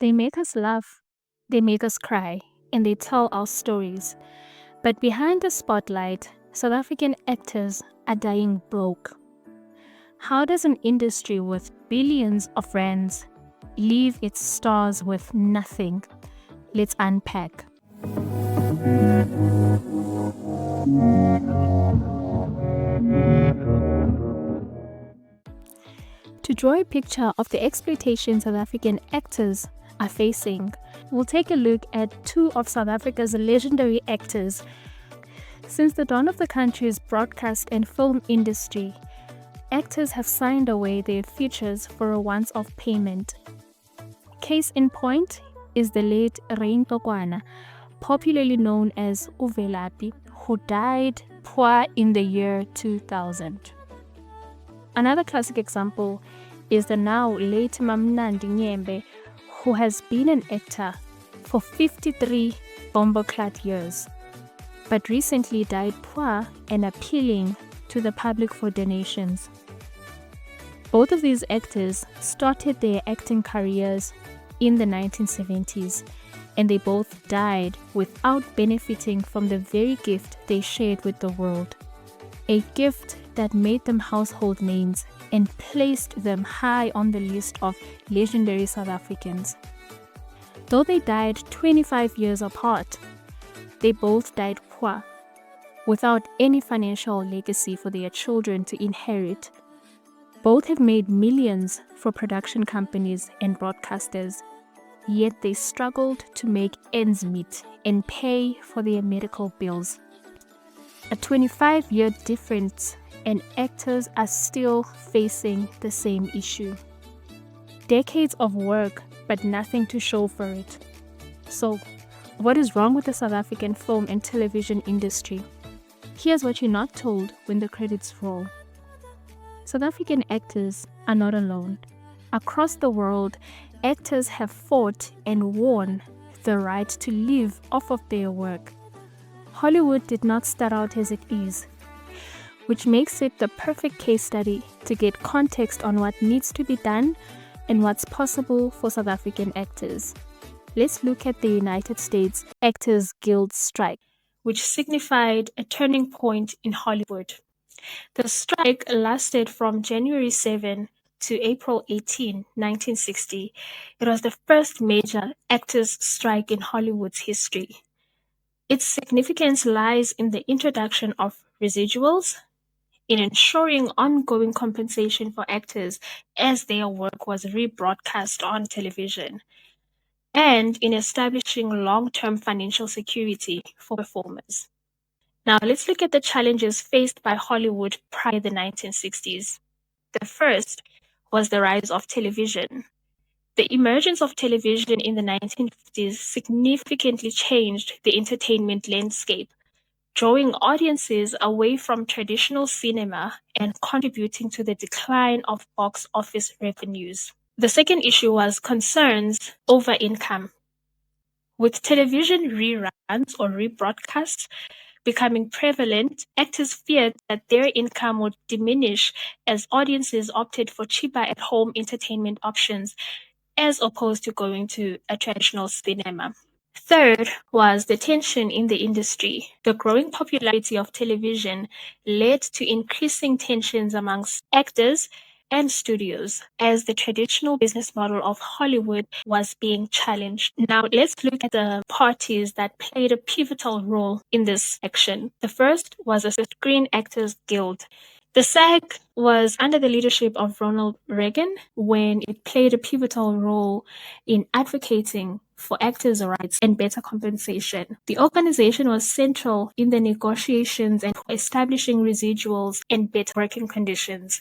They make us laugh, they make us cry, and they tell our stories. But behind the spotlight, South African actors are dying broke. How does an industry with billions of rands leave its stars with nothing? Let's unpack. To draw a picture of the exploitation South African actors are facing, we'll take a look at two of South Africa's legendary actors. Since the dawn of the country's broadcast and film industry, actors have signed away their futures for a once-off payment. Case in point is the late Rain Tokwana, popularly known as Uvelapi, who died poor in the year 2000. Another classic example is the now late Mamnandi Nyembe, who has been an actor for 53 bomber-clad years, but recently died poor and appealing to the public for donations. Both of these actors started their acting careers in the 1970s, and they both died without benefiting from the very gift they shared with the world. A gift that made them household names and placed them high on the list of legendary South Africans. Though they died 25 years apart, they both died poor, without any financial legacy for their children to inherit. Both have made millions for production companies and broadcasters, yet they struggled to make ends meet and pay for their medical bills. A 25-year difference, and actors are still facing the same issue. Decades of work, but nothing to show for it. So, what is wrong with the South African film and television industry? Here's what you're not told when the credits roll. South African actors are not alone. Across the world, actors have fought and won the right to live off of their work. Hollywood did not start out as it is, which makes it the perfect case study to get context on what needs to be done and what's possible for South African actors. Let's look at the United States Actors Guild strike, which signified a turning point in Hollywood. The strike lasted from January 7 to April 18, 1960. It was the first major actors' strike in Hollywood's history. Its significance lies in the introduction of residuals, in ensuring ongoing compensation for actors as their work was rebroadcast on television, and in establishing long-term financial security for performers. Now, let's look at the challenges faced by Hollywood prior to the 1960s. The first was the rise of television. The emergence of television in the 1950s significantly changed the entertainment landscape, drawing audiences away from traditional cinema and contributing to the decline of box office revenues. The second issue was concerns over income. With television reruns or rebroadcasts becoming prevalent, actors feared that their income would diminish as audiences opted for cheaper at-home entertainment options as opposed to going to a traditional cinema. Third was the tension in the industry. The growing popularity of television led to increasing tensions amongst actors and studios as the traditional business model of Hollywood was being challenged. Now, let's look at the parties that played a pivotal role in this action. The first was the Screen Actors Guild. The SAG was under the leadership of Ronald Reagan when it played a pivotal role in advocating for actors' rights and better compensation. The organization was central in the negotiations and establishing residuals and better working conditions.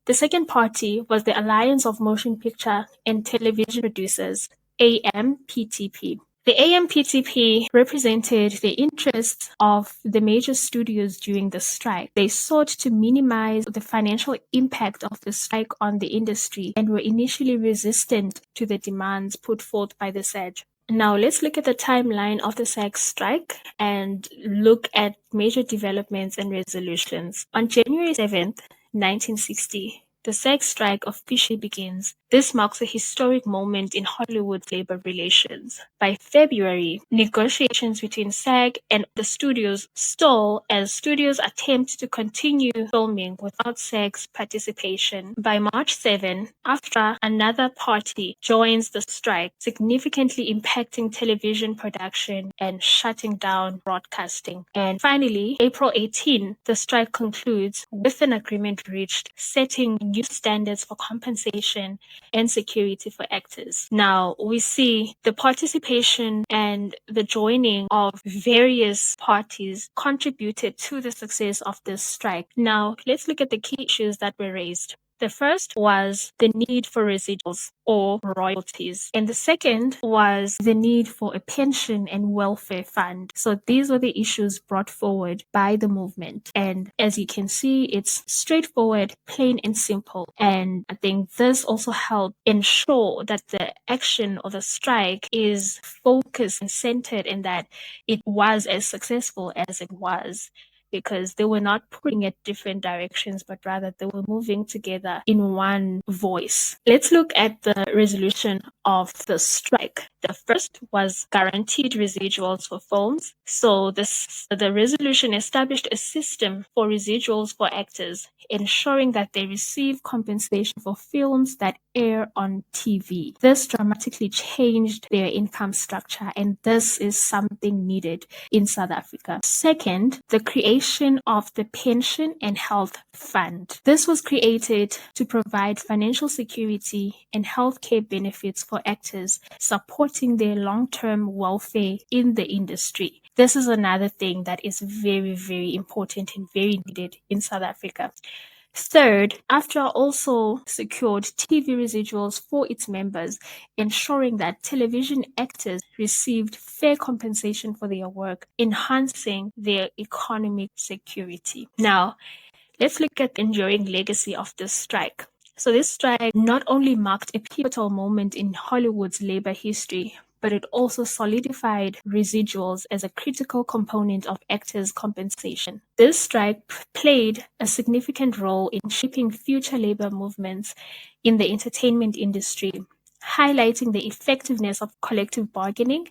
The second party was the Alliance of Motion Picture and Television Producers, AMPTP. The AMPTP represented the interests of the major studios during the strike. They sought to minimize the financial impact of the strike on the industry and were initially resistant to the demands put forth by the SAG. Now let's look at the timeline of the SAG strike and look at major developments and resolutions. On January 7th, 1960, the SAG strike officially begins. This marks a historic moment in Hollywood's labor relations. By February, negotiations between SAG and the studios stall as studios attempt to continue filming without SAG's participation. By March 7, after another party joins the strike, significantly impacting television production and shutting down broadcasting. And finally, April 18, the strike concludes with an agreement reached setting new standards for compensation and security for actors. Now, we see the participation and the joining of various parties contributed to the success of this strike. Now, let's look at the key issues that were raised. The first was the need for residuals or royalties. And the second was the need for a pension and welfare fund. So these were the issues brought forward by the movement. And as you can see, it's straightforward, plain and simple. And I think this also helped ensure that the action or the strike is focused and centered in that it was as successful as it was, because they were not pulling at different directions, but rather they were moving together in one voice. Let's look at the resolution of the strike. The first was guaranteed residuals for films. So the resolution established a system for residuals for actors, ensuring that they receive compensation for films that air on TV. This dramatically changed their income structure, and this is something needed in South Africa. Second, the creation of the Pension and Health Fund. This was created to provide financial security and healthcare benefits for actors, supporting their long-term welfare in the industry. This is another thing that is very, very important and very needed in South Africa. Third, AFTRA also secured TV residuals for its members, ensuring that television actors received fair compensation for their work, enhancing their economic security. Now, let's look at the enduring legacy of this strike. So this strike not only marked a pivotal moment in Hollywood's labor history, but it also solidified residuals as a critical component of actors' compensation. This strike played a significant role in shaping future labor movements in the entertainment industry, highlighting the effectiveness of collective bargaining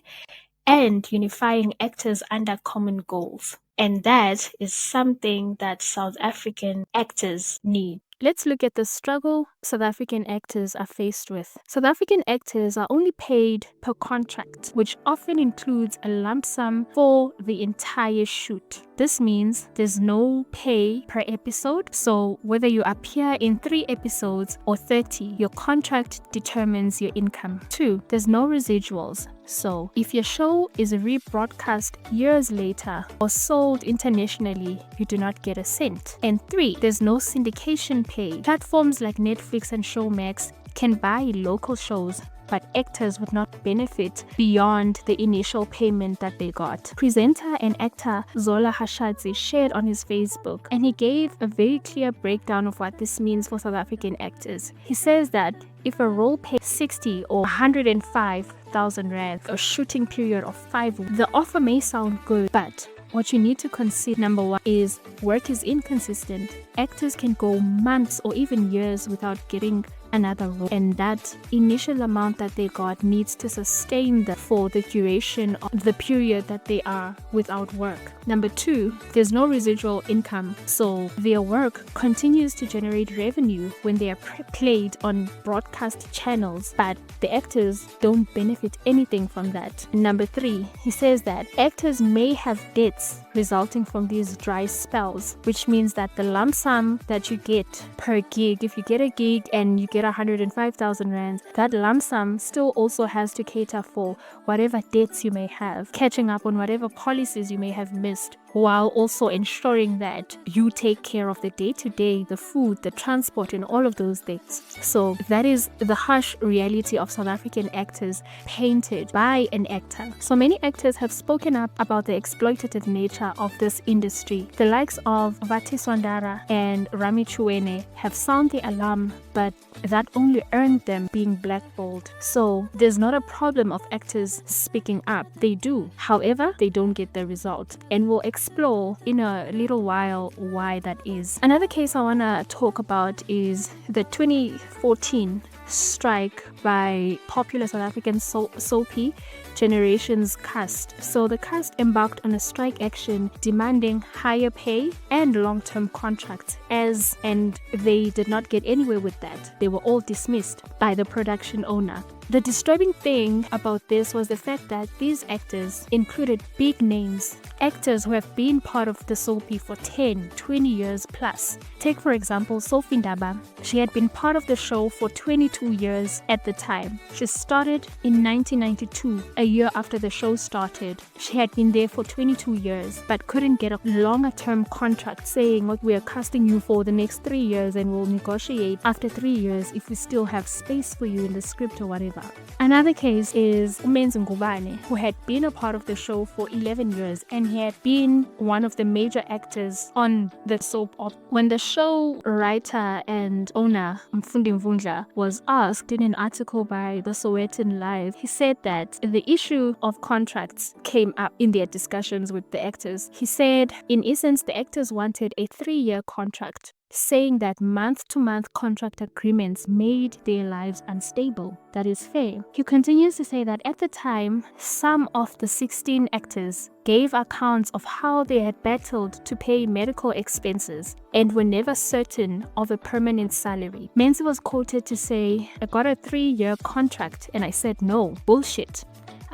and unifying actors under common goals. And that is something that South African actors need. Let's look at the struggle South African actors are faced with. South African actors are only paid per contract, which often includes a lump sum for the entire shoot. This means there's no pay per episode. So whether you appear in 3 episodes or 30, your contract determines your income. 2, there's no residuals. So if your show is rebroadcast years later or sold internationally, you do not get a cent. And 3, there's no syndication pay. Platforms like Netflix and Showmax can buy local shows, but actors would not benefit beyond the initial payment that they got. Presenter and actor Zola Hashadze shared on his Facebook, and he gave a very clear breakdown of what this means for South African actors. He says that if a role pays 60 or 105,000 rand, a shooting period of 5 weeks, the offer may sound good, but what you need to consider, number 1, is work is inconsistent. Actors can go months or even years without getting another role, and that initial amount that they got needs to sustain them for the duration of the period that they are without work. Number 2, there's no residual income, so their work continues to generate revenue when they are played on broadcast channels, but the actors don't benefit anything from that. Number 3, he says that actors may have debts resulting from these dry spells, which means that the lump sum that you get per gig, if you get a gig and you get 105,000 rand, that lump sum still also has to cater for whatever debts you may have, catching up on whatever policies you may have missed, while also ensuring that you take care of the day-to-day, the food, the transport, and all of those things. So that is the harsh reality of South African actors painted by an actor. So many actors have spoken up about the exploitative nature of this industry. The likes of Vati Swandara and Rami Chuene have sounded the alarm, but that only earned them being blackballed. So there's not a problem of actors speaking up. They do. However, they don't get the result. And we'll explore in a little while why that is. Another case I want to talk about is the 2014 strike by popular South African soapy Generations cast. So the cast embarked on a strike action demanding higher pay and long-term contracts, and they did not get anywhere with that. They were all dismissed by the production owner. The disturbing thing about this was the fact that these actors included big names, actors who have been part of the soapy for 10, 20 years plus. Take for example Sophie Ndaba. She had been part of the show for 22 years at the time. She started in 1992, a year after the show started. She had been there for 22 years but couldn't get a longer term contract saying, "What, we are casting you for the next 3 years and we'll negotiate after 3 years if we still have space for you in the script or whatever." Another case is Umenzi Ngubane, who had been a part of the show for 11 years and he had been one of the major actors on the soap opera. When the show writer and owner Mfundi Mvundla was asked in an article by the Sowetan Live, he said that the issue of contracts came up in their discussions with the actors. He said, in essence, the actors wanted a 3-year contract, saying that month-to-month contract agreements made their lives unstable. That is fair. He continues to say that at the time, some of the 16 actors gave accounts of how they had battled to pay medical expenses and were never certain of a permanent salary. Menzi was quoted to say, "I got a 3-year contract and I said no, bullshit.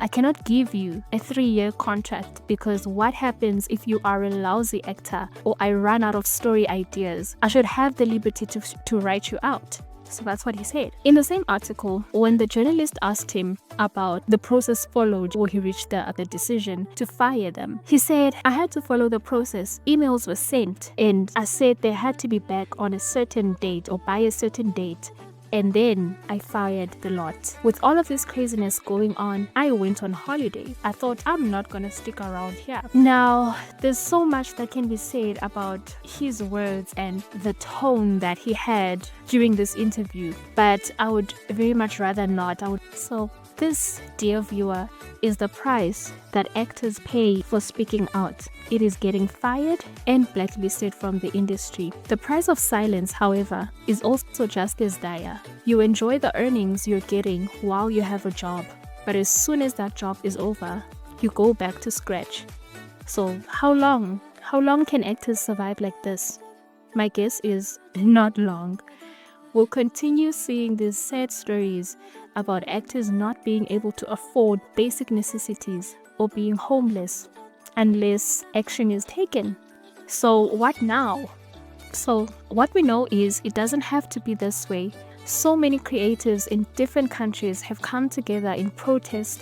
I cannot give you a 3-year contract because what happens if you are a lousy actor or I run out of story ideas? I should have the liberty to write you out." So that's what he said. In the same article, when the journalist asked him about the process followed or he reached the decision to fire them, he said, "I had to follow the process. Emails were sent and I said they had to be back on a certain date or by a certain date. And then I fired the lot." With all of this craziness going on, I went on holiday. I thought, I'm not gonna stick around here. Now, there's so much that can be said about his words and the tone that he had during this interview, but I would very much rather not. So this, dear viewer, is the price that actors pay for speaking out. It is getting fired and blacklisted from the industry. The price of silence, however, is also just as dire. You enjoy the earnings you're getting while you have a job, but as soon as that job is over, you go back to scratch. So how long? How long can actors survive like this? My guess is not long. We'll continue seeing these sad stories about actors not being able to afford basic necessities or being homeless unless action is taken. So what now? So what we know is it doesn't have to be this way. So many creatives in different countries have come together in protest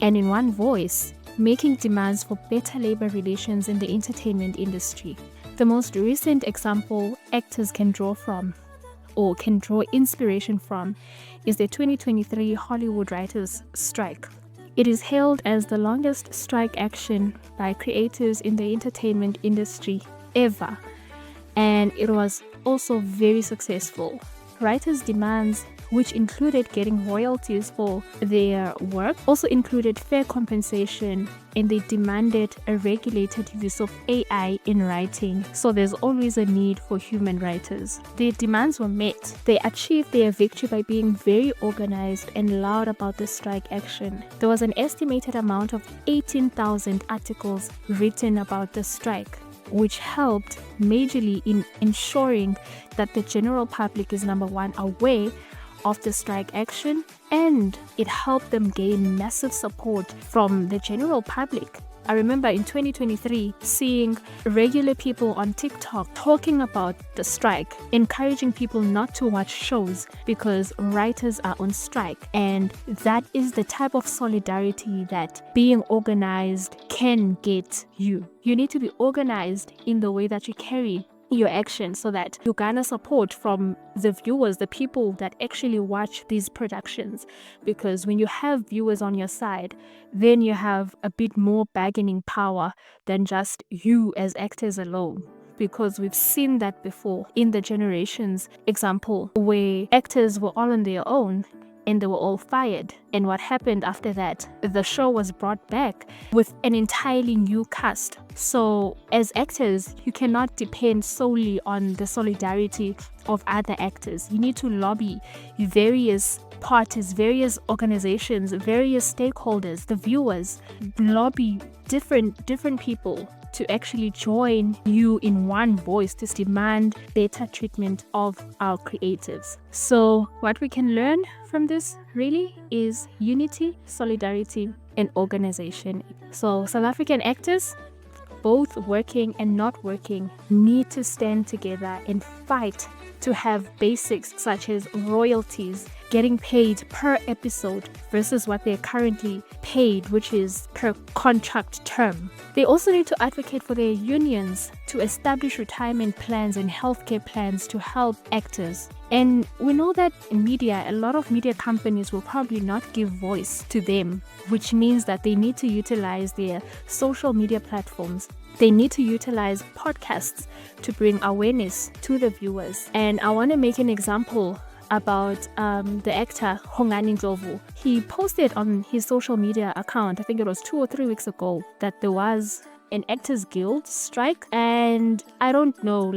and in one voice, making demands for better labor relations in the entertainment industry. The most recent example actors can draw inspiration from is the 2023 Hollywood Writers' Strike. It is hailed as the longest strike action by creators in the entertainment industry ever, and it was also very successful. Writers' demands, which included getting royalties for their work, also included fair compensation, and they demanded a regulated use of AI in writing, so there's always a need for human writers. Their demands were met. They achieved their victory by being very organized and loud about the strike action. There was an estimated amount of 18,000 articles written about the strike, which helped majorly in ensuring that the general public is, number one, aware of the strike action, and it helped them gain massive support from the general public. I remember in 2023 seeing regular people on TikTok talking about the strike, encouraging people not to watch shows because writers are on strike. And that is the type of solidarity that being organized can get you. You need to be organized in the way that you carry your action so that you garner support from the viewers, the people that actually watch these productions. Because when you have viewers on your side, then you have a bit more bargaining power than just you as actors alone. Because we've seen that before in the Generations example, where actors were all on their own and they were all fired. And what happened after that? The show was brought back with an entirely new cast. So as actors, you cannot depend solely on the solidarity of other actors. You need to lobby various parties, various organizations, various stakeholders, the viewers, lobby different people to actually join you in one voice to demand better treatment of our creatives. So what we can learn from this really is unity, solidarity, and organization. So South African actors, both working and not working, need to stand together and fight to have basics such as royalties, getting paid per episode versus what they're currently paid, which is per contract term. They also need to advocate for their unions to establish retirement plans and healthcare plans to help actors. And we know that in media, a lot of media companies will probably not give voice to them, which means that they need to utilize their social media platforms. They need to utilize podcasts to bring awareness to the viewers. And I want to make an example about the actor Hongani Ndlovu. He posted on his social media account, I think it was 2 or 3 weeks ago, that there was an Actors Guild strike. And I don't know,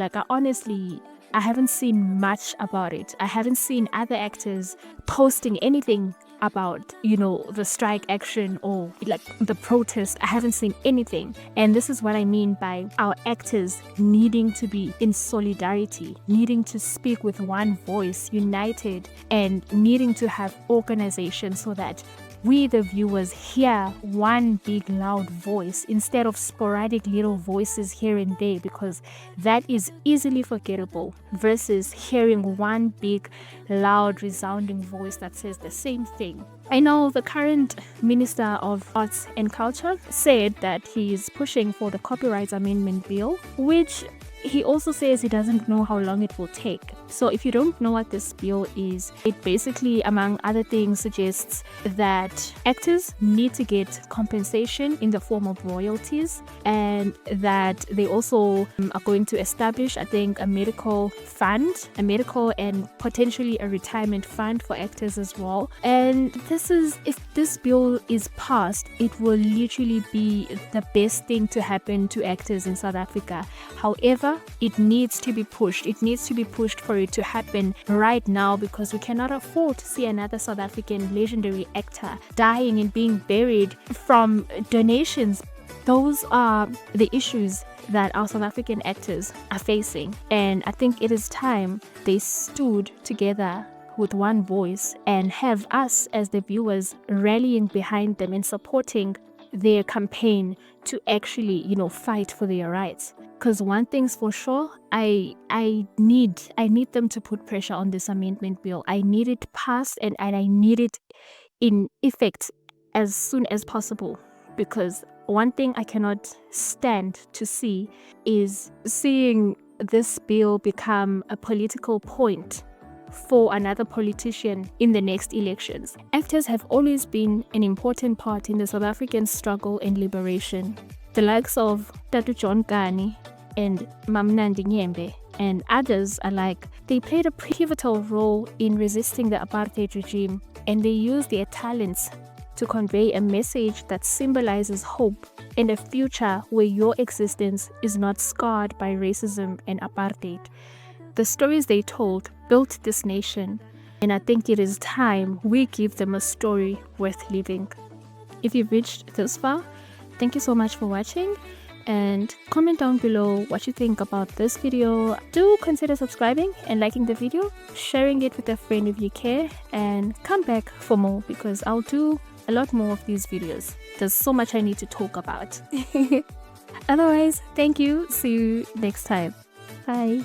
I haven't seen much about it. I haven't seen other actors posting anything about, the strike action or like the protest. I haven't seen anything. And this is what I mean by our actors needing to be in solidarity, needing to speak with one voice, united, and needing to have organization so that we, the viewers, hear one big loud voice instead of sporadic little voices here and there, because that is easily forgettable versus hearing one big loud resounding voice that says the same thing. I know the current Minister of Arts and Culture said that he is pushing for the Copyright Amendment Bill, which he also says he doesn't know how long it will take. So if you don't know what this bill is, it basically, among other things, suggests that actors need to get compensation in the form of royalties, and that they also are going to establish, I think, a medical and potentially a retirement fund for actors as well. And if this bill is passed, it will literally be the best thing to happen to actors in South Africa. However, it needs to be pushed. It needs to be pushed for it to happen right now, because we cannot afford to see another South African legendary actor dying and being buried from donations. Those are the issues that our South African actors are facing. And I think it is time they stood together with one voice and have us as the viewers rallying behind them and supporting their campaign to actually, fight for their rights. Because one thing's for sure, I need them to put pressure on this amendment bill. I need it passed and I need it in effect as soon as possible. Because one thing I cannot stand to see is seeing this bill become a political point for another politician in the next elections. Actors have always been an important part in the South African struggle and liberation. The likes of Tatu John Gani and Mamnandi Nyembe and others alike, they played a pivotal role in resisting the apartheid regime, and they used their talents to convey a message that symbolizes hope and a future where your existence is not scarred by racism and apartheid. The stories they told built this nation, and I think it is time we give them a story worth living. If you've reached this far, thank you so much for watching, and comment down below what you think about this video. Do consider subscribing and liking the video, sharing it with a friend if you care, and come back for more, because I'll do a lot more of these videos. There's so much I need to talk about. Otherwise, thank you. See you next time. Bye.